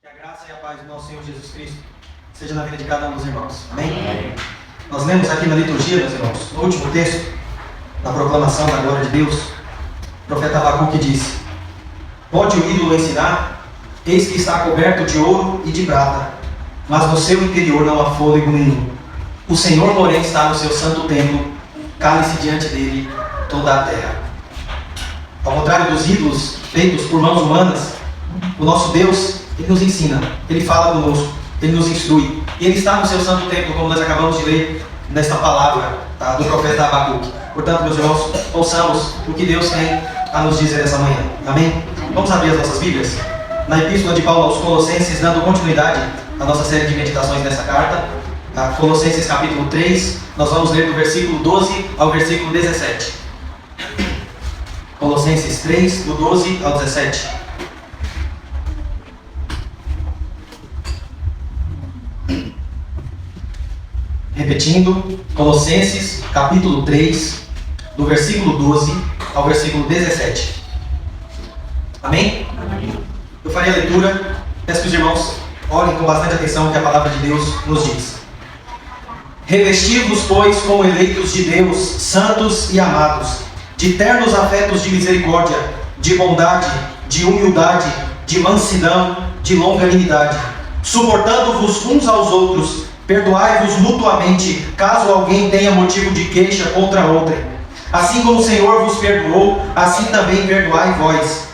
Que a graça e a paz do nosso Senhor Jesus Cristo seja na vida de cada um dos irmãos. Amém? Amém. Nós lemos aqui na liturgia, meus irmãos, no último texto, na proclamação da glória de Deus, o profeta Abacuque disse: pode o ídolo ensinar? Eis que está coberto de ouro e de prata, mas no seu interior não há fôlego nenhum. O Senhor, porém, está no seu santo templo, cale-se diante dele toda a terra. Ao contrário dos ídolos feitos por mãos humanas, o nosso Deus, Ele nos ensina, Ele fala conosco, Ele nos instrui. E Ele está no seu santo templo, como nós acabamos de ler nesta palavra do profeta Abacuque. Portanto, meus irmãos, ouçamos o que Deus tem a nos dizer essa manhã. Amém? Vamos abrir as nossas Bíblias? Na Epístola de Paulo aos Colossenses, dando continuidade à nossa série de meditações nessa carta, Colossenses capítulo 3, nós vamos ler do versículo 12 ao versículo 17. Colossenses 3, do 12 ao 17. Repetindo, Colossenses capítulo 3, do versículo 12 ao versículo 17. Amém? Amém. Eu farei a leitura, peço que os irmãos olhem com bastante atenção o que a palavra de Deus nos diz. Revesti-vos, pois, como eleitos de Deus, santos e amados, de ternos afetos de misericórdia, de bondade, de humildade, de mansidão, de longanimidade, suportando-vos uns aos outros, perdoai-vos mutuamente, caso alguém tenha motivo de queixa contra outrem. Assim como o Senhor vos perdoou, assim também perdoai vós.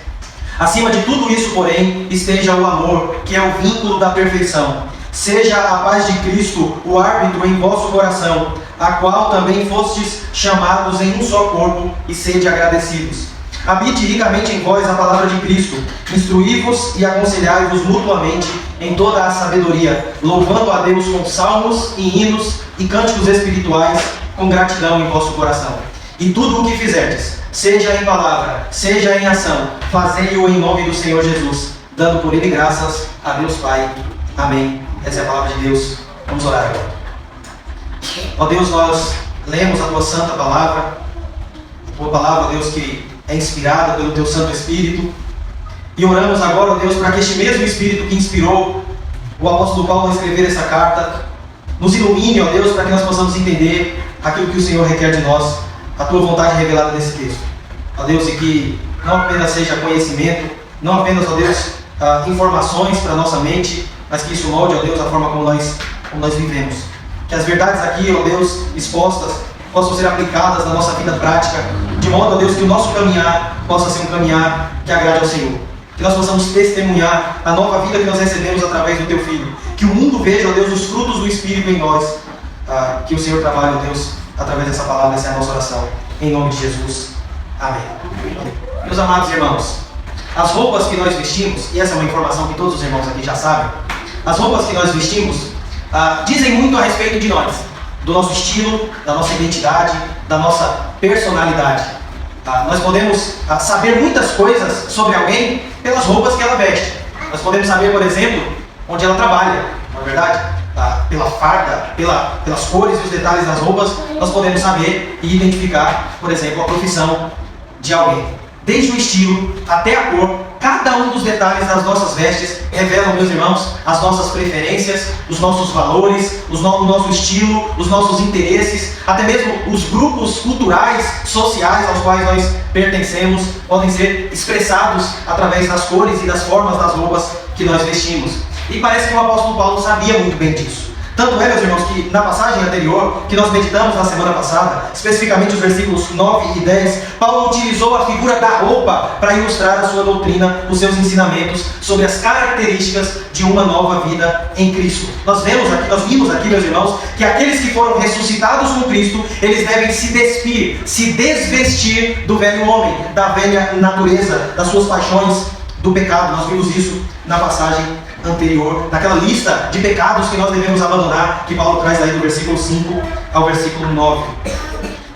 Acima de tudo isso, porém, esteja o amor, que é o vínculo da perfeição. Seja a paz de Cristo o árbitro em vosso coração, a qual também fostes chamados em um só corpo, e sede agradecidos. Habite ricamente em vós a palavra de Cristo, instruí-vos e aconselhai-vos mutuamente em toda a sabedoria, louvando a Deus com salmos e hinos e cânticos espirituais, com gratidão em vosso coração. E tudo o que fizerdes, seja em palavra, seja em ação, fazei-o em nome do Senhor Jesus, dando por ele graças a Deus Pai. Amém. Essa é a palavra de Deus. Vamos orar agora. Ó Deus, nós lemos a Tua santa palavra, a Tua palavra, Deus, que é inspirada pelo Teu Santo Espírito, e oramos agora, ó Deus, para que este mesmo Espírito que inspirou o apóstolo Paulo a escrever essa carta, nos ilumine, ó Deus, para que nós possamos entender aquilo que o Senhor requer de nós, a Tua vontade revelada nesse texto. Ó Deus, e que não apenas seja conhecimento, não apenas, ó Deus, informações para a nossa mente, mas que isso molde, ó Deus, a forma como nós vivemos. Que as verdades aqui, ó Deus, expostas, possam ser aplicadas na nossa vida prática, de modo, ó Deus, que o nosso caminhar possa ser um caminhar que agrade ao Senhor. Que nós possamos testemunhar a nova vida que nós recebemos através do Teu Filho. Que o mundo veja, ó Deus, os frutos do Espírito em nós. Que o Senhor trabalhe, ó Deus, através dessa palavra. Essa é a nossa oração. Em nome de Jesus. Amém. Meus amados irmãos, as roupas que nós vestimos, e essa é uma informação que todos os irmãos aqui já sabem, as roupas que nós vestimos dizem muito a respeito de nós, do nosso estilo, da nossa identidade, da nossa personalidade. Nós podemos saber muitas coisas sobre alguém pelas roupas que ela veste. Nós podemos saber, por exemplo, onde ela trabalha, não é verdade? Pela farda, pelas cores e os detalhes das roupas, nós podemos saber e identificar, por exemplo, a profissão de alguém. Desde o estilo até a cor, cada um dos detalhes das nossas vestes revelam, meus irmãos, as nossas preferências, os nossos valores, o nosso estilo, os nossos interesses, até mesmo os grupos culturais, sociais aos quais nós pertencemos, podem ser expressados através das cores e das formas das roupas que nós vestimos. E parece que o apóstolo Paulo sabia muito bem disso. Tanto é, meus irmãos, que na passagem anterior, que nós meditamos na semana passada, especificamente os versículos 9 e 10, Paulo utilizou a figura da roupa para ilustrar a sua doutrina, os seus ensinamentos sobre as características de uma nova vida em Cristo. Nós vimos aqui, meus irmãos, que aqueles que foram ressuscitados com Cristo, eles devem se despir, se desvestir do velho homem, da velha natureza, das suas paixões, do pecado. Nós vimos isso na passagem anterior, naquela lista de pecados que nós devemos abandonar, que Paulo traz aí do versículo 5 ao versículo 9.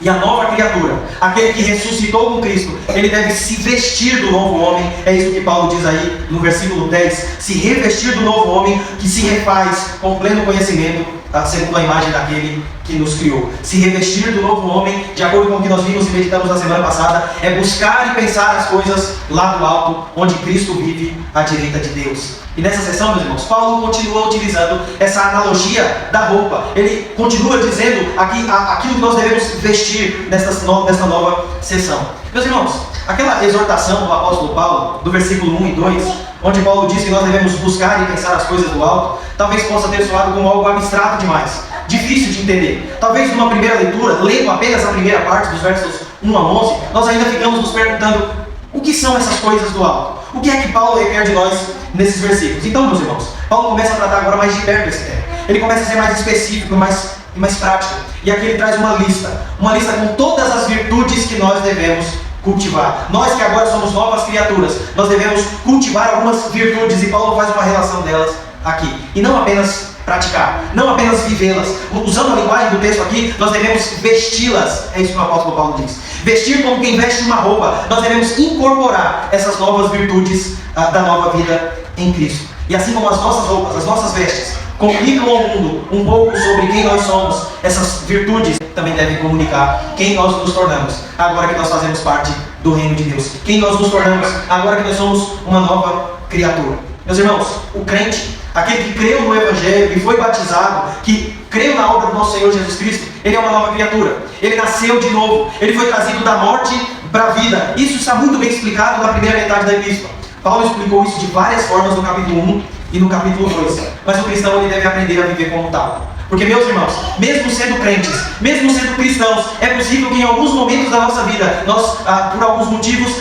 E a nova criatura, aquele que ressuscitou com Cristo, ele deve se vestir do novo homem. É isso que Paulo diz aí no versículo 10. Se revestir do novo homem, que se refaz com pleno conhecimento, segundo a imagem daquele que nos criou. Se revestir do novo homem, de acordo com o que nós vimos e meditamos na semana passada, é buscar e pensar as coisas lá do alto, onde Cristo vive à direita de Deus. E nessa sessão, meus irmãos, Paulo continua utilizando essa analogia da roupa. Ele continua dizendo aqui aquilo que nós devemos vestir nesta nova sessão. Meus irmãos, aquela exortação do apóstolo Paulo, do versículo 1 e 2, onde Paulo diz que nós devemos buscar e pensar as coisas do alto, talvez possa ter soado como algo abstrato demais, difícil de entender. Talvez numa primeira leitura, lendo apenas a primeira parte dos versos 1 a 11, nós ainda ficamos nos perguntando o que são essas coisas do alto? O que é que Paulo requer de nós nesses versículos? Então, meus irmãos, Paulo começa a tratar agora mais de perto esse tema. Ele começa a ser mais específico e mais prático. E aqui ele traz uma lista com todas as virtudes que nós devemos cultivar. Nós que agora somos novas criaturas, nós devemos cultivar algumas virtudes, e Paulo faz uma relação delas aqui. E não apenas praticar, não apenas vivê-las. Usando a linguagem do texto aqui, nós devemos vesti-las. É isso que o apóstolo Paulo diz. Vestir como quem veste uma roupa. Nós devemos incorporar essas novas virtudes da nova vida em Cristo. E assim como as nossas roupas, as nossas vestes, comunicam ao mundo um pouco sobre quem nós somos, essas virtudes também devem comunicar quem nós nos tornamos, agora que nós fazemos parte do reino de Deus. Quem nós nos tornamos, agora que nós somos uma nova criatura. Meus irmãos, o crente, aquele que creu no Evangelho e foi batizado, que creu na obra do nosso Senhor Jesus Cristo, ele é uma nova criatura. Ele nasceu de novo. Ele foi trazido da morte para a vida. Isso está muito bem explicado na primeira metade da epístola. Paulo explicou isso de várias formas no capítulo 1 e no capítulo 2. Mas o cristão ele deve aprender a viver como tal. Porque, meus irmãos, mesmo sendo crentes, mesmo sendo cristãos, é possível que em alguns momentos da nossa vida, nós, por alguns motivos,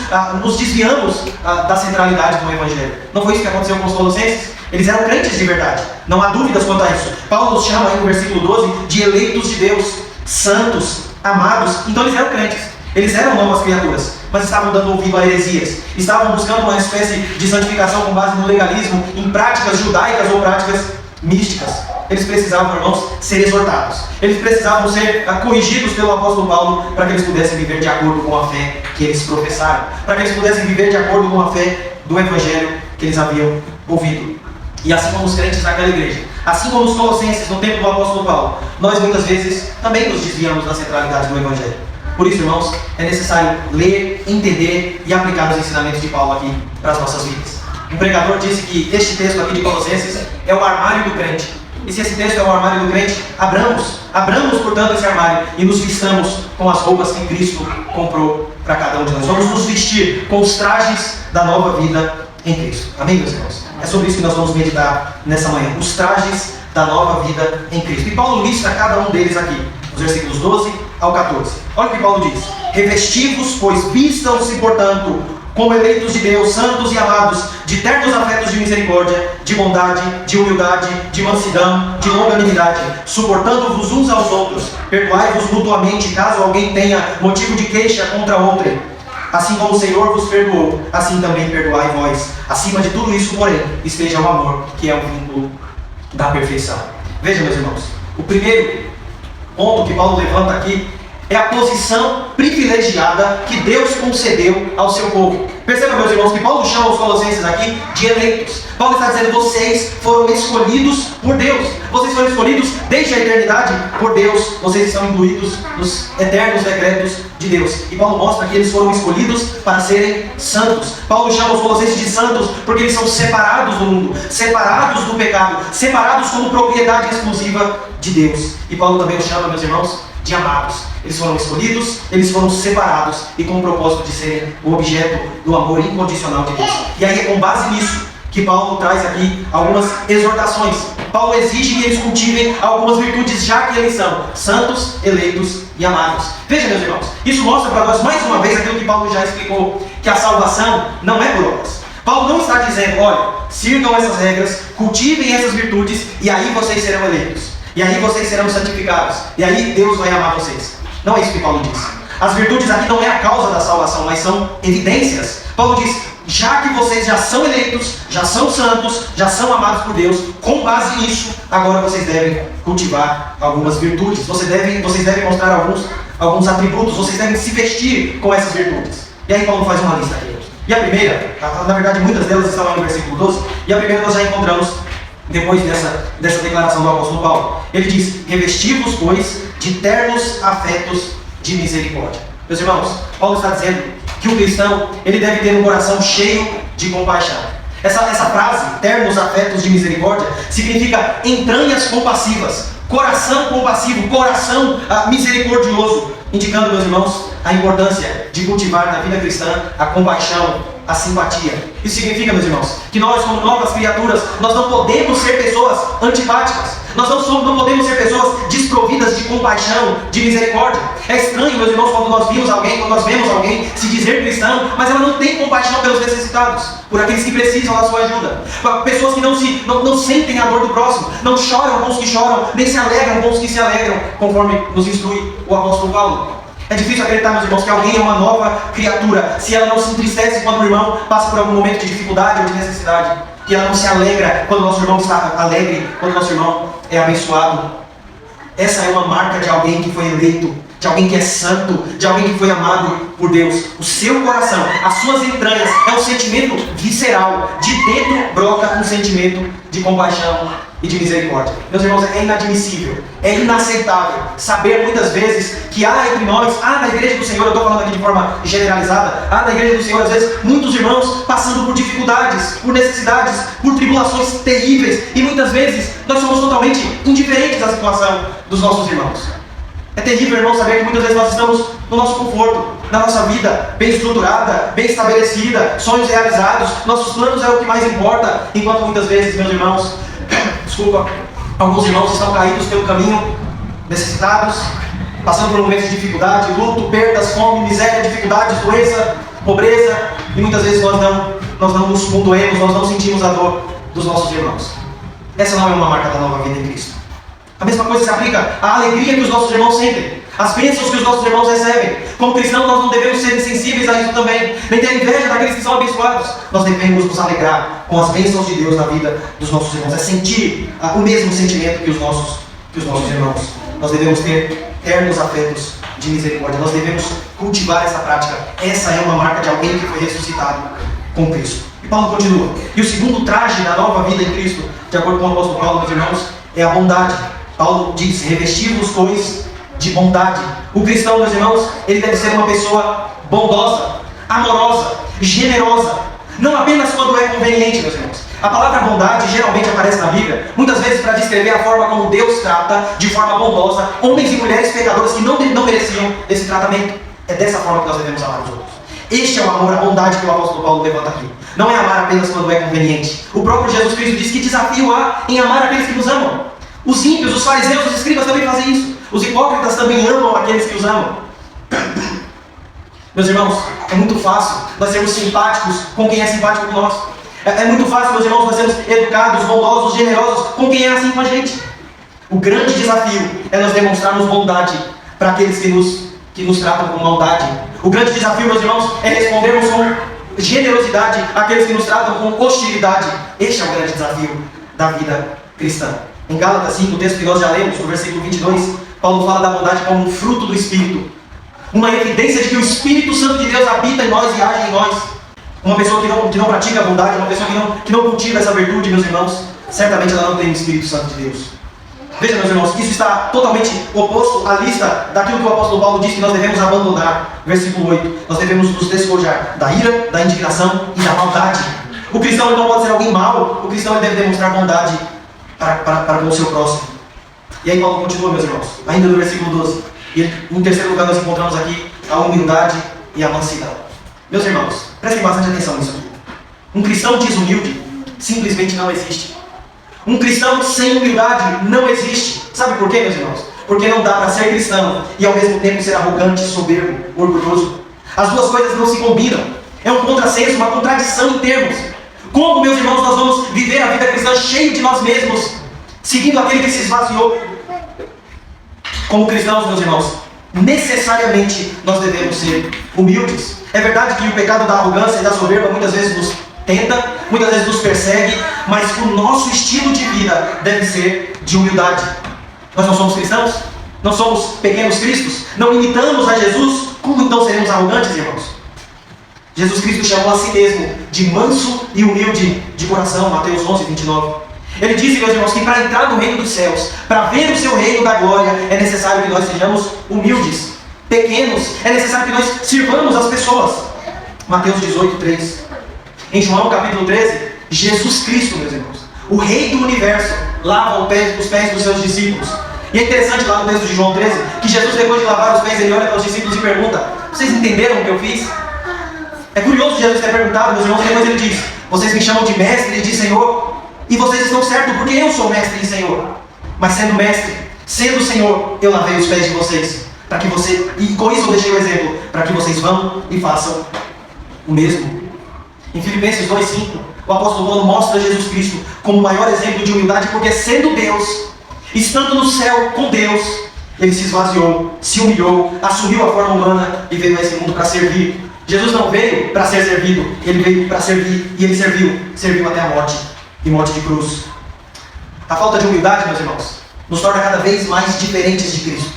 nos desviamos da centralidade do Evangelho. Não foi isso que aconteceu com os colossenses? Eles eram crentes de verdade. Não há dúvidas quanto a isso. Paulo nos chama aí no versículo 12 de eleitos de Deus, santos, amados. Então eles eram crentes. Eles eram novas criaturas, mas estavam dando ouvido a heresias. Estavam buscando uma espécie de santificação com base no legalismo, em práticas judaicas ou práticas místicas. Eles precisavam, irmãos, ser exortados. Eles precisavam ser corrigidos pelo apóstolo Paulo para que eles pudessem viver de acordo com a fé que eles professaram. Para que eles pudessem viver de acordo com a fé do Evangelho que eles haviam ouvido. E assim como os crentes daquela igreja, assim como os colossenses no tempo do apóstolo Paulo, nós muitas vezes também nos desviamos da centralidade do Evangelho. Por isso, irmãos, é necessário ler, entender e aplicar os ensinamentos de Paulo aqui para as nossas vidas. Um pregador disse que este texto aqui de Colossenses é o armário do crente. E se esse texto é o armário do crente, abramos, portanto, esse armário e nos vistamos com as roupas que Cristo comprou para cada um de nós. Vamos nos vestir com os trajes da nova vida em Cristo. Amém, meus irmãos? É sobre isso que nós vamos meditar nessa manhã. Os trajes da nova vida em Cristo. E Paulo lista cada um deles aqui, nos versículos 12 ao 14. Olha o que Paulo diz. Revestivos, pois vistam-se, portanto, como eleitos de Deus, santos e amados, de ternos afetos de misericórdia, de bondade, de humildade, de mansidão, de longanimidade, suportando-vos uns aos outros, perdoai-vos mutuamente, caso alguém tenha motivo de queixa contra outrem. Assim como o Senhor vos perdoou, assim também perdoai vós. Acima de tudo isso, porém, esteja o amor, que é o vínculo da perfeição. Veja, meus irmãos, o primeiro ponto que Paulo levanta aqui é a posição privilegiada que Deus concedeu ao seu povo. Perceba, meus irmãos, que Paulo chama os colossenses aqui de eleitos. Paulo está dizendo, vocês foram escolhidos por Deus. Vocês foram escolhidos desde a eternidade por Deus. Vocês estão incluídos nos eternos decretos de Deus. E Paulo mostra que eles foram escolhidos para serem santos. Paulo chama os colossenses de santos porque eles são separados do mundo, separados do pecado, separados como propriedade exclusiva de Deus. E Paulo também os chama, meus irmãos, de amados. Eles foram escolhidos, eles foram separados e com o propósito de serem o objeto do amor incondicional de Deus. E aí é com base nisso que Paulo traz aqui algumas exortações. Paulo exige que eles cultivem algumas virtudes já que eles são santos, eleitos e amados. Veja, meus irmãos, isso mostra para nós mais uma vez aquilo que Paulo já explicou, que a salvação não é por obras. Paulo não está dizendo, olha, sigam essas regras, cultivem essas virtudes e aí vocês serão eleitos. E aí vocês serão santificados. E aí Deus vai amar vocês. Não é isso que Paulo diz. As virtudes aqui não é a causa da salvação, mas são evidências. Paulo diz, já que vocês já são eleitos, já são santos, já são amados por Deus, com base nisso, agora vocês devem cultivar algumas virtudes. Vocês devem mostrar alguns atributos, vocês devem se vestir com essas virtudes. E aí Paulo faz uma lista aqui. E a primeira, na verdade muitas delas estão aí no versículo 12, e a primeira nós já encontramos depois dessa declaração do apóstolo Paulo. Ele diz: revesti-vos, pois, de ternos afetos de misericórdia. Meus irmãos, Paulo está dizendo que o cristão, ele deve ter um coração cheio de compaixão. Essa frase, ternos afetos de misericórdia, significa entranhas compassivas, coração compassivo, coração misericordioso, indicando, meus irmãos, a importância de cultivar na vida cristã a compaixão, a simpatia. Isso significa, meus irmãos, que nós, como novas criaturas, nós não podemos ser pessoas antipáticas. Nós não podemos ser pessoas desprovidas de compaixão, de misericórdia. É estranho, meus irmãos, quando nós vemos alguém se dizer cristão, mas ela não tem compaixão pelos necessitados, por aqueles que precisam da sua ajuda. Pessoas que não sentem a dor do próximo, não choram com os que choram, nem se alegram com os que se alegram, conforme nos instrui o apóstolo Paulo. É difícil acreditar, meus irmãos, que alguém é uma nova criatura se ela não se entristece quando o irmão passa por algum momento de dificuldade ou de necessidade. E ela não se alegra quando o nosso irmão está alegre, quando o nosso irmão é abençoado. Essa é uma marca de alguém que foi eleito, de alguém que é santo, de alguém que foi amado por Deus. O seu coração, as suas entranhas, é um sentimento visceral. De dentro brota um sentimento de compaixão e de misericórdia. Meus irmãos, é inadmissível, é inaceitável saber muitas vezes que há entre nós, na igreja do Senhor, eu estou falando aqui de forma generalizada, na igreja do Senhor, às vezes, muitos irmãos passando por dificuldades, por necessidades, por tribulações terríveis, e muitas vezes nós somos totalmente indiferentes à situação dos nossos irmãos. É terrível, irmão, saber que muitas vezes nós estamos no nosso conforto, na nossa vida bem estruturada, bem estabelecida, sonhos realizados, nossos planos é o que mais importa, enquanto muitas vezes, meus irmãos, alguns irmãos estão caídos pelo caminho, necessitados, passando por momentos de dificuldade, luto, perdas, fome, miséria, dificuldades, doença, pobreza, e muitas vezes nós não nos condoemos, nós não sentimos a dor dos nossos irmãos. Essa não é uma marca da nova vida em Cristo. A mesma coisa se aplica à alegria que os nossos irmãos sentem, às bênçãos que os nossos irmãos recebem. Como cristãos, nós não devemos ser insensíveis a isso também, nem ter inveja daqueles que são abençoados. Nós devemos nos alegrar com as bênçãos de Deus na vida dos nossos irmãos. É sentir o mesmo sentimento que os nossos irmãos. Nós devemos ter ternos afetos de misericórdia. Nós devemos cultivar essa prática. Essa é uma marca de alguém que foi ressuscitado com Cristo. E Paulo continua. E o segundo traje da nova vida em Cristo, de acordo com o apóstolo Paulo, meus irmãos, é a bondade. Paulo diz: revesti-vos, pois, de bondade. O cristão, meus irmãos, ele deve ser uma pessoa bondosa, amorosa, generosa, não apenas quando é conveniente, meus irmãos. A palavra bondade geralmente aparece na Bíblia, muitas vezes para descrever a forma como Deus trata de forma bondosa homens e mulheres pecadores que não mereciam esse tratamento. É dessa forma que nós devemos amar os outros. Este é o amor, a bondade que o apóstolo Paulo levanta aqui. Não é amar apenas quando é conveniente. O próprio Jesus Cristo diz que desafio há em amar aqueles que nos amam. Os ímpios, os fariseus, os escribas também fazem isso. Os hipócritas também amam aqueles que os amam. Meus irmãos, é muito fácil nós sermos simpáticos com quem é simpático com nós. É muito fácil, meus irmãos, nós sermos educados, bondosos, generosos com quem é assim com a gente. O grande desafio é nós demonstrarmos bondade para aqueles que nos tratam com maldade. O grande desafio, meus irmãos, é respondermos com generosidade àqueles que nos tratam com hostilidade. Este é o grande desafio da vida cristã. Em Gálatas 5, o texto que nós já lemos, no versículo 22, Paulo fala da bondade como um fruto do Espírito. Uma evidência de que o Espírito Santo de Deus habita em nós e age em nós. Uma pessoa que não pratica a bondade, uma pessoa que não cultiva essa virtude, meus irmãos, certamente ela não tem o Espírito Santo de Deus. Veja, meus irmãos, isso está totalmente oposto à lista daquilo que o apóstolo Paulo diz que nós devemos abandonar. Versículo 8, nós devemos nos despojar da ira, da indignação e da maldade. O cristão não pode ser alguém mau, o cristão deve demonstrar bondade para com o seu próximo. E aí Paulo continua, meus irmãos, ainda no versículo 12. E em terceiro lugar nós encontramos aqui a humildade e a mansidão. Meus irmãos, prestem bastante atenção nisso aqui. Um cristão desumilde simplesmente não existe. Um cristão sem humildade não existe. Sabe por quê, meus irmãos? Porque não dá para ser cristão e ao mesmo tempo ser arrogante, soberbo, orgulhoso. As duas coisas não se combinam. É um contrassenso, uma contradição em termos. Como, meus irmãos, nós vamos viver a vida cristã cheio de nós mesmos, seguindo aquele que se esvaziou? Como cristãos, meus irmãos, necessariamente nós devemos ser humildes. É verdade que o pecado da arrogância e da soberba muitas vezes nos tenta, muitas vezes nos persegue, mas o nosso estilo de vida deve ser de humildade. Nós não somos cristãos? Não somos pequenos cristos? Não imitamos a Jesus? Como então seremos arrogantes, irmãos? Jesus Cristo chamou a si mesmo de manso e humilde de coração, Mateus 11, 29. Ele disse, meus irmãos, que para entrar no reino dos céus, para ver o seu reino da glória, é necessário que nós sejamos humildes, pequenos, é necessário que nós sirvamos as pessoas. Mateus 18, 3. Em João capítulo 13, Jesus Cristo, meus irmãos, o Rei do Universo, lava os pés dos seus discípulos. E é interessante lá no texto de João 13, que Jesus, depois de lavar os pés, ele olha para os discípulos e pergunta: vocês entenderam o que eu fiz? É curioso Jesus ter perguntado, meus irmãos, e depois ele diz: vocês me chamam de mestre e de Senhor, e vocês estão certos, porque eu sou mestre e Senhor. Mas sendo mestre, sendo Senhor, eu lavei os pés de vocês, para que você, e com isso eu deixei o exemplo, para que vocês vão e façam o mesmo. Em Filipenses 2,5, o apóstolo Paulo mostra Jesus Cristo como o maior exemplo de humildade, porque sendo Deus, estando no céu com Deus, ele se esvaziou, se humilhou, assumiu a forma humana e veio a esse mundo para servir. Jesus não veio para ser servido, ele veio para servir e ele serviu até a morte, e morte de cruz. A falta de humildade, meus irmãos, nos torna cada vez mais diferentes de Cristo.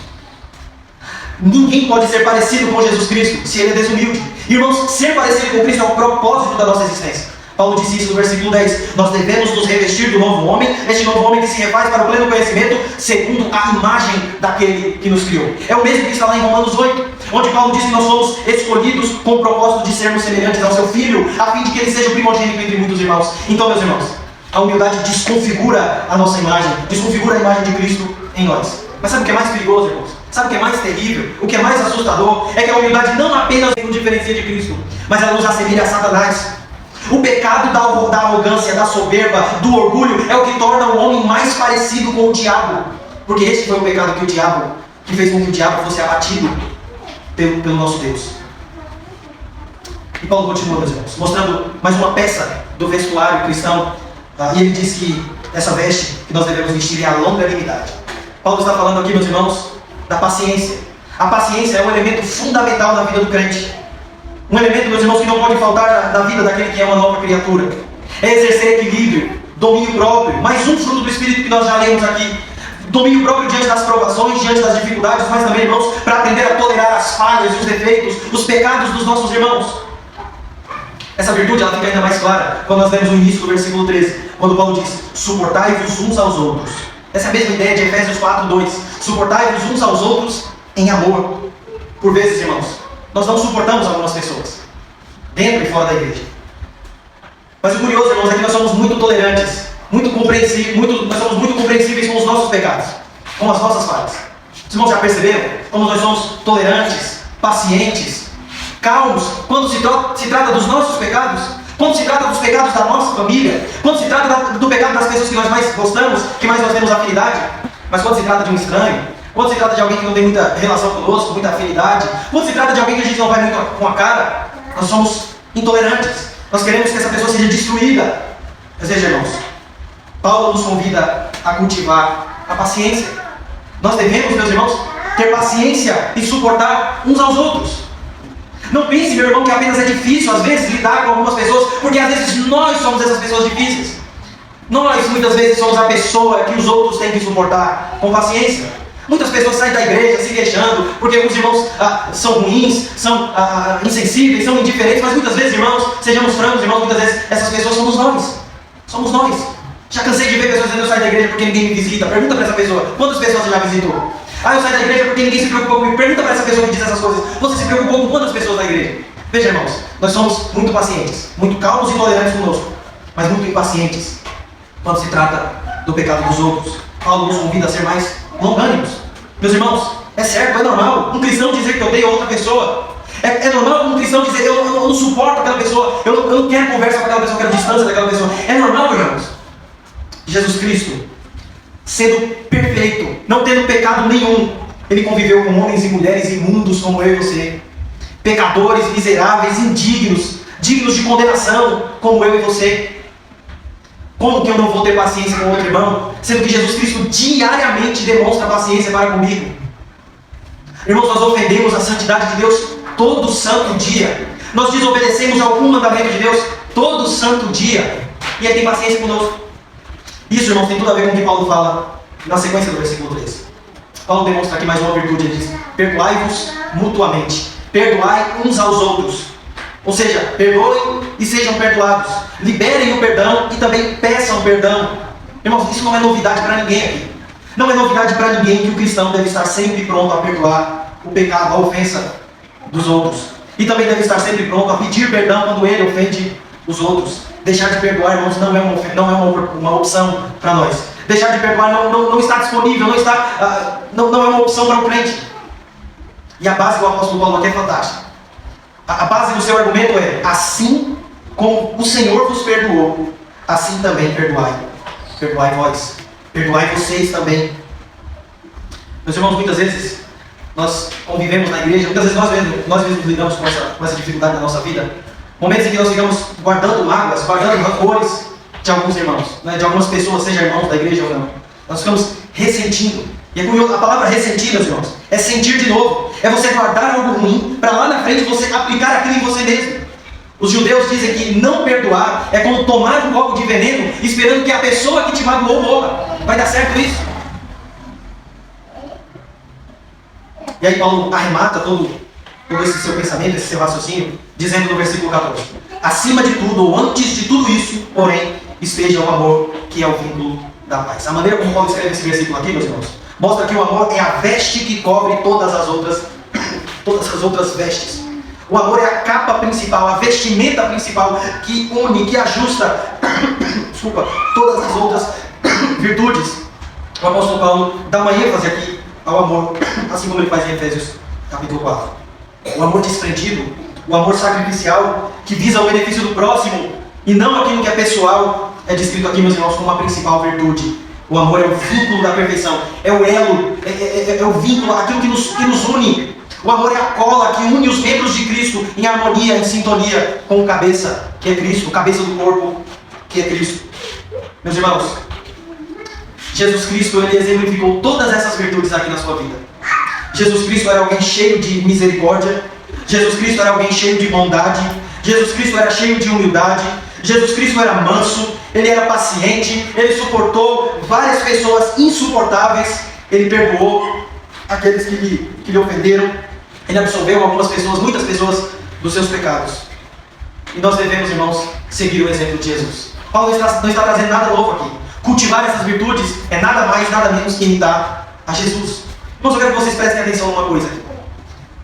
Ninguém pode ser parecido com Jesus Cristo se ele é desumilde. Irmãos, ser parecido com Cristo é o propósito da nossa existência. Paulo disse isso no versículo 10. Nós devemos nos revestir do novo homem, este novo homem que se refaz para o pleno conhecimento, segundo a imagem daquele que nos criou. É o mesmo que está lá em Romanos 8, onde Paulo diz que nós somos escolhidos com o propósito de sermos semelhantes ao seu Filho, a fim de que ele seja o primogênito entre muitos irmãos. Então, meus irmãos, a humildade desconfigura a nossa imagem, desconfigura a imagem de Cristo em nós. Mas sabe o que é mais perigoso, irmãos? Sabe o que é mais terrível? O que é mais assustador é que a humildade não apenas nos diferencia de Cristo, mas ela nos assemelha a Satanás. O pecado da arrogância, da soberba, do orgulho é o que torna o homem mais parecido com o diabo. Porque esse foi o pecado que fez com que o diabo fosse abatido pelo nosso Deus. E Paulo continua, meus irmãos, mostrando mais uma peça do vestuário cristão. E ele diz que essa veste que nós devemos vestir é a longanimidade. Paulo está falando aqui, meus irmãos, da paciência. A paciência é um elemento fundamental na vida do crente. Um elemento, meus irmãos, que não pode faltar na vida daquele que é uma nova criatura. É exercer equilíbrio, domínio próprio. Mais um fruto do Espírito que nós já lemos aqui. Domínio próprio diante das provações, diante das dificuldades, mas também, irmãos, para aprender a tolerar as falhas, os defeitos, os pecados dos nossos irmãos. Essa virtude ela fica ainda mais clara quando nós lemos o início do versículo 13, quando Paulo diz: suportai-vos uns aos outros. Essa é a mesma ideia de Efésios 4:2. Suportai-vos uns aos outros em amor. Por vezes, irmãos, nós não suportamos algumas pessoas, dentro e fora da igreja. Mas o curioso, irmãos, é que nós somos muito tolerantes, nós somos muito compreensíveis com os nossos pecados, com as nossas falhas. Os irmãos já perceberam como nós somos tolerantes, pacientes, calmos, quando se trata dos nossos pecados? Quando se trata dos pecados da nossa família? Quando se trata do pecado das pessoas que nós mais gostamos, que mais nós temos afinidade? Mas quando se trata de um estranho, quando se trata de alguém que não tem muita relação conosco, muita afinidade, quando se trata de alguém que a gente não vai muito com a cara, nós somos intolerantes. Nós queremos que essa pessoa seja destruída. Mas veja, irmãos, Paulo nos convida a cultivar a paciência. Nós devemos, meus irmãos, ter paciência e suportar uns aos outros. Não pense, meu irmão, que apenas é difícil às vezes lidar com algumas pessoas, porque às vezes nós somos essas pessoas difíceis. Nós muitas vezes somos a pessoa que os outros têm que suportar com paciência. Muitas pessoas saem da igreja se queixando porque alguns irmãos são ruins, são insensíveis, são indiferentes, mas muitas vezes, irmãos, sejamos francos, irmãos, muitas vezes essas pessoas somos nós. Somos nós. Já cansei de ver pessoas dizendo: eu saio da igreja porque ninguém me visita. Pergunta para essa pessoa: quantas pessoas você já visitou? Eu saio da igreja porque ninguém se preocupou comigo. Pergunta para essa pessoa que diz essas coisas: você se preocupou com quantas pessoas da igreja? Veja, irmãos, nós somos muito pacientes, muito calmos e tolerantes conosco, mas muito impacientes quando se trata do pecado dos outros. Paulo nos convida a ser mais longânimos. Meus irmãos, é certo, é normal um cristão dizer que odeia outra pessoa. É normal um cristão dizer: eu não suporto aquela pessoa, eu não quero conversa com aquela pessoa, eu quero distância daquela pessoa. É normal, irmãos. Jesus Cristo, sendo perfeito, não tendo pecado nenhum, ele conviveu com homens e mulheres imundos como eu e você, pecadores, miseráveis, indignos, dignos de condenação como eu e você. Como que eu não vou ter paciência com outro irmão, sendo que Jesus Cristo diariamente demonstra paciência para comigo? Irmãos, nós ofendemos a santidade de Deus todo santo dia. Nós desobedecemos algum mandamento de Deus todo santo dia. E Ele tem paciência conosco. Isso, irmãos, tem tudo a ver com o que Paulo fala na sequência do versículo 3. Paulo demonstra aqui mais uma virtude. Ele diz: perdoai-vos mutuamente. Perdoai uns aos outros. Ou seja, perdoem e sejam perdoados. Liberem o perdão e também peçam perdão. Irmãos, isso não é novidade para ninguém aqui. Não é novidade para ninguém que o cristão deve estar sempre pronto a perdoar o pecado, a ofensa dos outros. E também deve estar sempre pronto a pedir perdão quando ele ofende os outros. Deixar de perdoar, irmãos, não é uma opção para nós. Deixar de perdoar não está disponível, não é uma opção para o crente. E a base do apóstolo Paulo aqui é fantástica. A base do seu argumento é: assim como o Senhor vos perdoou, assim também perdoai. Perdoai vós. Perdoai vocês também. Meus irmãos, muitas vezes nós convivemos na igreja, muitas vezes nós mesmos lidamos com essa dificuldade na nossa vida. Momentos em que nós ficamos guardando mágoas, guardando rancores de alguns irmãos, né, de algumas pessoas, seja irmãos da igreja ou não. Nós ficamos ressentindo. E é curioso, a palavra ressentir, meus irmãos, é sentir de novo. É você guardar algo ruim para lá na frente você aplicar aquilo em você mesmo. Os judeus dizem que não perdoar é como tomar um copo de veneno esperando que a pessoa que te magoou morra. Vai dar certo isso? E aí Paulo arremata todo esse seu pensamento, esse seu raciocínio, dizendo no versículo 14: acima de tudo, ou antes de tudo isso, porém, esteja o amor, que é o vínculo da paz. A maneira como Paulo escreve esse versículo aqui, meus irmãos, mostra que o amor é a veste que cobre todas as outras vestes. O amor é a capa principal, a vestimenta principal que une, que ajusta todas as outras virtudes. O apóstolo Paulo dá uma ênfase aqui ao amor, assim como ele faz em Efésios capítulo 4. O amor desprendido, o amor sacrificial, que visa o benefício do próximo e não aquilo que é pessoal, é descrito aqui, meus irmãos, como a principal virtude. O amor é o vínculo da perfeição, é o elo, é o vínculo, aquilo que nos une. O amor é a cola que une os membros de Cristo em harmonia, em sintonia com o cabeça, que é Cristo, o cabeça do corpo, que é Cristo. Meus irmãos, Jesus Cristo, ele exemplificou todas essas virtudes aqui na sua vida. Jesus Cristo era alguém cheio de misericórdia. Jesus Cristo era alguém cheio de bondade. Jesus Cristo era cheio de humildade. Jesus Cristo era manso, ele era paciente, ele suportou várias pessoas insuportáveis. Ele perdoou aqueles que lhe ofenderam. Ele absolveu algumas pessoas, muitas pessoas, dos seus pecados. E nós devemos, irmãos, seguir o exemplo de Jesus. Paulo não está trazendo nada novo aqui. Cultivar essas virtudes é nada mais, nada menos que imitar a Jesus. Irmãos, eu quero que vocês prestem atenção numa coisa aqui.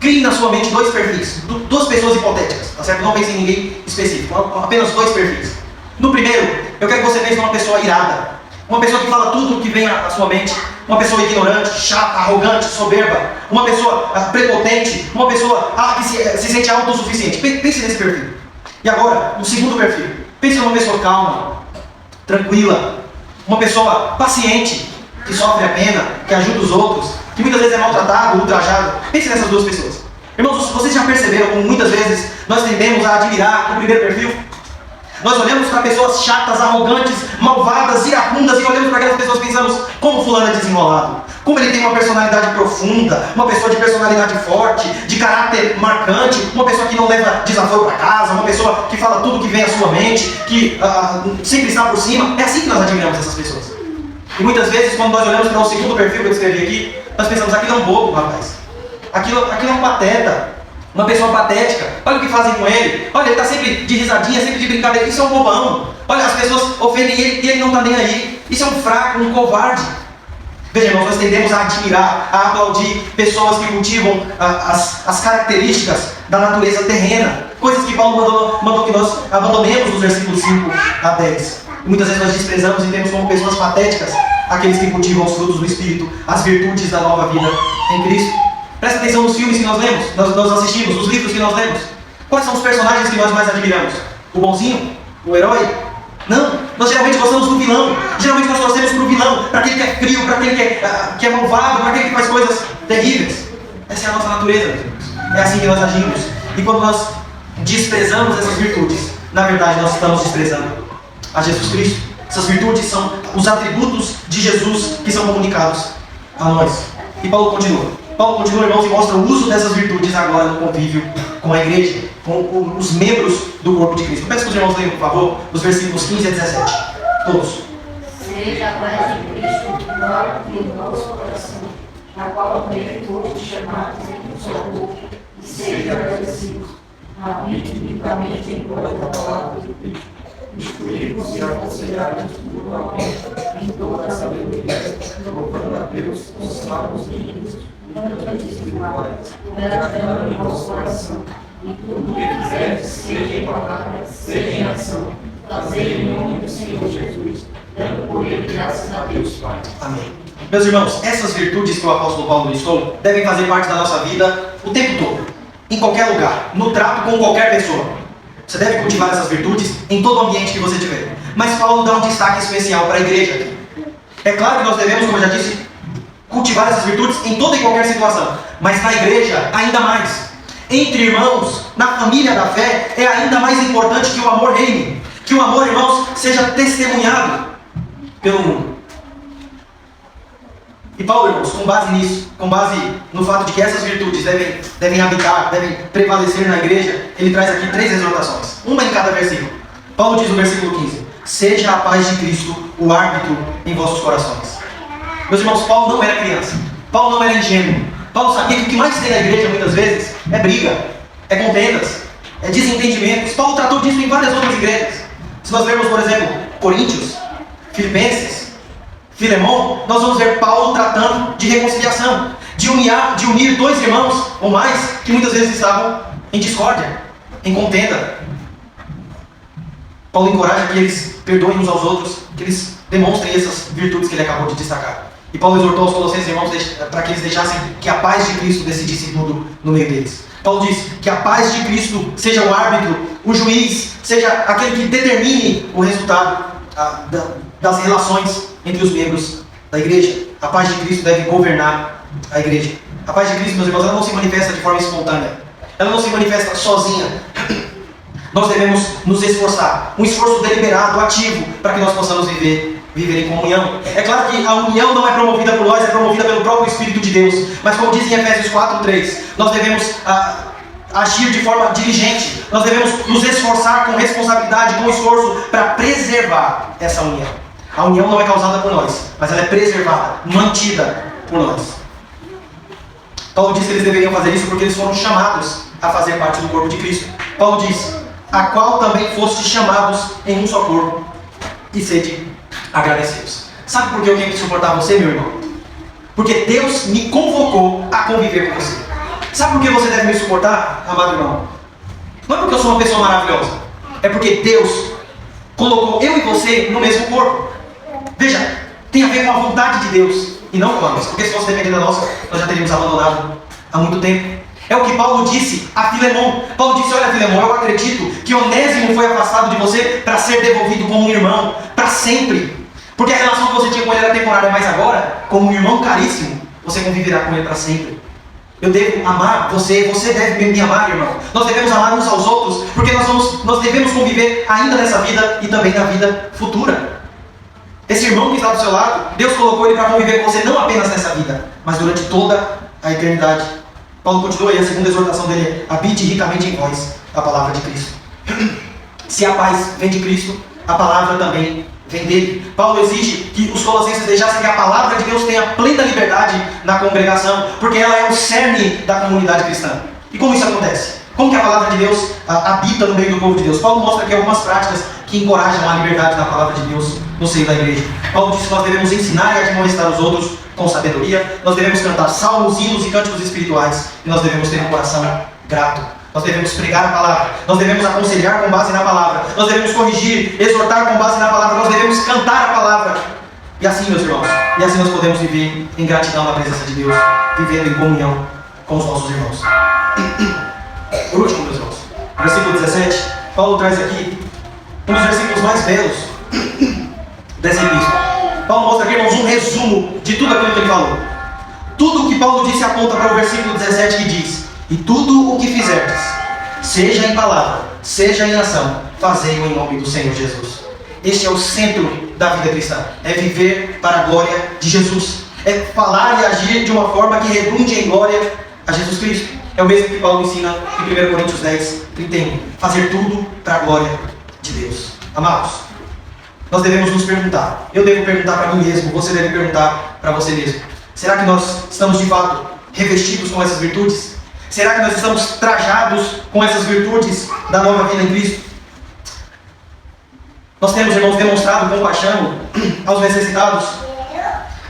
Crie na sua mente dois perfis, duas pessoas hipotéticas, tá certo? Não pense em ninguém específico, apenas dois perfis. No primeiro, eu quero que você pense numa pessoa irada, uma pessoa que fala tudo o que vem à sua mente, uma pessoa ignorante, chata, arrogante, soberba, uma pessoa prepotente, uma pessoa que se sente autossuficiente. Pense nesse perfil. E agora, no segundo perfil, pense numa pessoa calma, tranquila, uma pessoa paciente, que sofre a pena, que ajuda os outros, que muitas vezes é maltratado, ultrajado. Pense nessas duas pessoas. Irmãos, vocês já perceberam como muitas vezes nós tendemos a admirar o primeiro perfil? Nós olhamos para pessoas chatas, arrogantes, malvadas, iracundas e olhamos para aquelas pessoas e pensamos: como fulano é desenrolado, como ele tem uma personalidade profunda, uma pessoa de personalidade forte, de caráter marcante, uma pessoa que não leva desaforo para casa, uma pessoa que fala tudo que vem à sua mente, que sempre está por cima. É assim que nós admiramos essas pessoas. E muitas vezes, quando nós olhamos para o segundo perfil que eu escrevi aqui, nós pensamos: aquilo é um bobo, rapaz. Aquilo é um pateta. Uma pessoa patética. Olha o que fazem com ele. Olha, ele está sempre de risadinha, sempre de brincadeira. Isso é um bobão. Olha, as pessoas ofendem ele e ele não está nem aí. Isso é um fraco, um covarde. Veja, irmãos, nós tendemos a admirar, a aplaudir pessoas que cultivam as características da natureza terrena. Coisas que Paulo mandou que nós abandonemos nos versículos 5 a 10. E muitas vezes nós desprezamos e temos como pessoas patéticas aqueles que cultivam os frutos do Espírito, as virtudes da nova vida em Cristo. Presta atenção nos filmes que nós lemos, nós assistimos, nos livros que nós lemos. Quais são os personagens que nós mais admiramos? O bonzinho? O herói? Não, nós geralmente gostamos do vilão. Geralmente nós torcemos para o vilão, para aquele que é frio, para aquele que é malvado, para aquele que faz coisas terríveis. Essa é a nossa natureza, meus irmãos. É assim que nós agimos. E quando nós desprezamos essas virtudes, na verdade nós estamos desprezando a Jesus Cristo. Essas virtudes são os atributos de Jesus que são comunicados a nós. E Paulo continua, irmãos, e mostra o uso dessas virtudes agora no convívio com a igreja, com os membros do corpo de Cristo. Peço que os irmãos leiam, por favor, os versículos 15 a 17. Todos. Seja a paz de Cristo mora em nosso coração, na qual também todos chamados em um só corpo, e sejam agradecidos, habite unicamente em toda a palavra de Cristo, instruí-vos e aconselhai-vos mutuamente em toda a sabedoria, louvando a Deus com salmos e hinos, e cânticos espirituais, meditando em vosso coração. E tudo o que fizerdes, seja em palavra, seja em ação, fazei em nome do Senhor Jesus, dando por ele graças a Deus Pai. Amém. Meus irmãos, essas virtudes que o apóstolo Paulo listou devem fazer parte da nossa vida o tempo todo, em qualquer lugar, no trato com qualquer pessoa. Você deve cultivar essas virtudes em todo o ambiente que você tiver. Mas Paulo dá um destaque especial para a igreja aqui. É claro que nós devemos, como eu já disse, cultivar essas virtudes em toda e qualquer situação, mas na igreja ainda mais. Entre irmãos, na família da fé, é ainda mais importante que o amor reine, que o amor, irmãos, seja testemunhado pelo mundo. E Paulo, irmãos, com base nisso, com base no fato de que essas virtudes devem habitar, devem prevalecer na igreja, ele traz aqui 3 exortações, uma em cada versículo. Paulo diz no versículo 15: seja a paz de Cristo o árbitro em vossos corações. Meus irmãos, Paulo não era criança, Paulo não era ingênuo. Paulo sabia que o que mais tem na igreja muitas vezes é briga, é contendas, é desentendimentos. Paulo tratou disso em várias outras igrejas. Se nós lermos, por exemplo, Coríntios, Filipenses, Filemão, nós vamos ver Paulo tratando de reconciliação, de unir 2 irmãos ou mais que muitas vezes estavam em discórdia, em contenda. Paulo encoraja que eles perdoem uns aos outros, que eles demonstrem essas virtudes que ele acabou de destacar. E Paulo exortou os colossenses irmãos para que eles deixassem que a paz de Cristo decidisse tudo no meio deles. Paulo diz que a paz de Cristo seja o árbitro, o juiz, seja aquele que determine o resultado das relações entre os membros da igreja. A paz de Cristo deve governar a igreja. A paz de Cristo, meus irmãos, ela não se manifesta de forma espontânea. Ela não se manifesta sozinha. Nós devemos nos esforçar, um esforço deliberado, ativo, para que nós possamos viver em comunhão. É claro que a união não é promovida por nós, é promovida pelo próprio Espírito de Deus. Mas como diz em Efésios 4:3, nós devemos agir de forma diligente. Nós devemos nos esforçar com responsabilidade, com esforço, para preservar essa união. A união não é causada por nós, mas ela é preservada, mantida por nós. Paulo diz que eles deveriam fazer isso porque eles foram chamados a fazer parte do corpo de Cristo. Paulo diz: a qual também fostes chamados em um só corpo, e sede agradecidos. Sabe por que eu tenho que suportar você, meu irmão? Porque Deus me convocou a conviver com você. Sabe por que você deve me suportar, amado irmão? Não é porque eu sou uma pessoa maravilhosa, é porque Deus colocou eu e você no mesmo corpo. Veja, tem a ver com a vontade de Deus e não com a nossa, porque se fosse depender da nossa, nós já teríamos abandonado há muito tempo. É o que Paulo disse a Filemão. Paulo disse: olha, Filemão, eu acredito que Onésimo foi afastado de você para ser devolvido como um irmão, para sempre. Porque a relação que você tinha com ele era temporária, mas agora, como um irmão caríssimo, você conviverá com ele para sempre. Eu devo amar você, você deve me amar, irmão. Nós devemos amar uns aos outros, porque nós devemos conviver ainda nessa vida e também na vida futura. Esse irmão que está do seu lado, Deus colocou ele para conviver com você não apenas nessa vida, mas durante toda a eternidade. Paulo continua e a segunda exortação dele é: habite ricamente em vós a palavra de Cristo. Se a paz vem de Cristo, a palavra também vem dele. Paulo exige que os colossenses deixassem que a palavra de Deus tenha plena liberdade na congregação, porque ela é o cerne da comunidade cristã. E como isso acontece? Como que a palavra de Deus habita no meio do povo de Deus? Paulo mostra aqui algumas práticas que encorajam a liberdade da palavra de Deus no seio da igreja. Paulo diz que nós devemos ensinar e admoestar os outros com sabedoria, nós devemos cantar salmos, hinos e cânticos espirituais, e nós devemos ter um coração grato. Nós devemos pregar a palavra, nós devemos aconselhar com base na palavra, nós devemos corrigir, exortar com base na palavra, nós devemos cantar a palavra. E assim, meus irmãos, e assim nós podemos viver em gratidão na presença de Deus, vivendo em comunhão com os nossos irmãos. Por último, meus irmãos, versículo 17, Paulo traz aqui um dos versículos mais belos dessa epístola. Paulo mostra aqui, irmãos, um resumo de tudo aquilo que ele falou. Tudo o que Paulo disse aponta para o versículo 17 que diz: e tudo o que fizerdes, seja em palavra, seja em ação, fazei-o em nome do Senhor Jesus. Este é o centro da vida cristã. É viver para a glória de Jesus. É falar e agir de uma forma que redunde em glória a Jesus Cristo. É o mesmo que Paulo ensina em 1 Coríntios 10, 31. Fazer tudo para a glória de Deus. Amados, nós devemos nos perguntar. Eu devo perguntar para mim mesmo, você deve perguntar para você mesmo. Será que nós estamos de fato revestidos com essas virtudes? Será que nós estamos trajados com essas virtudes da nova vida em Cristo? Nós temos, irmãos, demonstrado compaixão aos necessitados.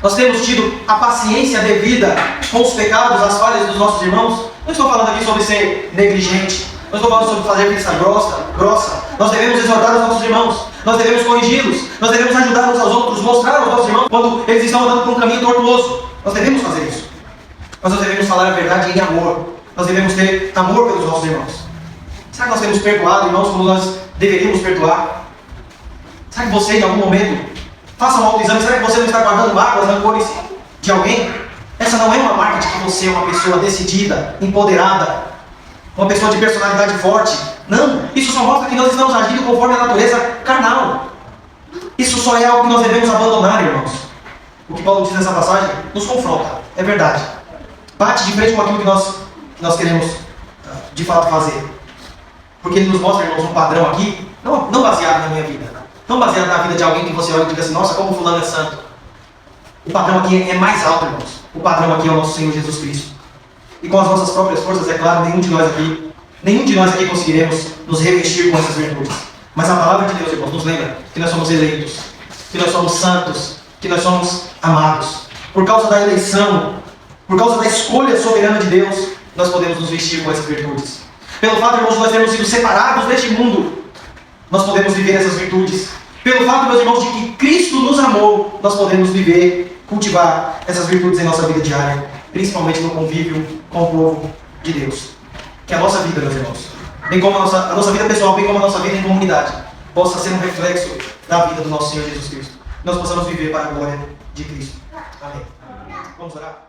Nós temos tido a paciência devida com os pecados, as falhas dos nossos irmãos. Não estou falando aqui sobre ser negligente. Não estou falando sobre fazer vista grossa. Nós devemos exortar os nossos irmãos. Nós devemos corrigi-los. Nós devemos ajudar uns aos outros, mostrar aos nossos irmãos quando eles estão andando por um caminho tortuoso. Nós devemos fazer isso. Mas nós devemos falar a verdade em amor. Nós devemos ter amor pelos nossos irmãos. Será que nós temos perdoado, irmãos, como nós deveríamos perdoar? Será que você, em algum momento, faça um autoexame? Será que você não está guardando mágoas, rancores de alguém? Essa não é uma marca de que você é uma pessoa decidida, empoderada, uma pessoa de personalidade forte. Não, isso só mostra que nós estamos agindo conforme a natureza carnal. Isso só é algo que nós devemos abandonar, irmãos. O que Paulo diz nessa passagem nos confronta, é verdade. Bate de frente com aquilo que nós queremos de fato fazer. Porque ele nos mostra, irmãos, um padrão aqui, não baseado na minha vida, não baseado na vida de alguém que você olha e diga assim, nossa, como fulano é santo. O padrão aqui é mais alto, irmãos. O padrão aqui é o nosso Senhor Jesus Cristo. E com as nossas próprias forças, é claro, nenhum de nós aqui conseguiremos nos revestir com essas virtudes. Mas a palavra de Deus, irmãos, nos lembra que nós somos eleitos, que nós somos santos, que nós somos amados. Por causa da eleição, por causa da escolha soberana de Deus, nós podemos nos vestir com essas virtudes. Pelo fato, irmãos, de nós termos sido separados deste mundo, nós podemos viver essas virtudes. Pelo fato, meus irmãos, de que Cristo nos amou, nós podemos viver, cultivar essas virtudes em nossa vida diária, principalmente no convívio com o povo de Deus. Que a nossa vida, meus irmãos, bem como a nossa vida pessoal, bem como a nossa vida em comunidade, possa ser um reflexo da vida do nosso Senhor Jesus Cristo. Nós possamos viver para a glória de Cristo. Amém. Vamos orar?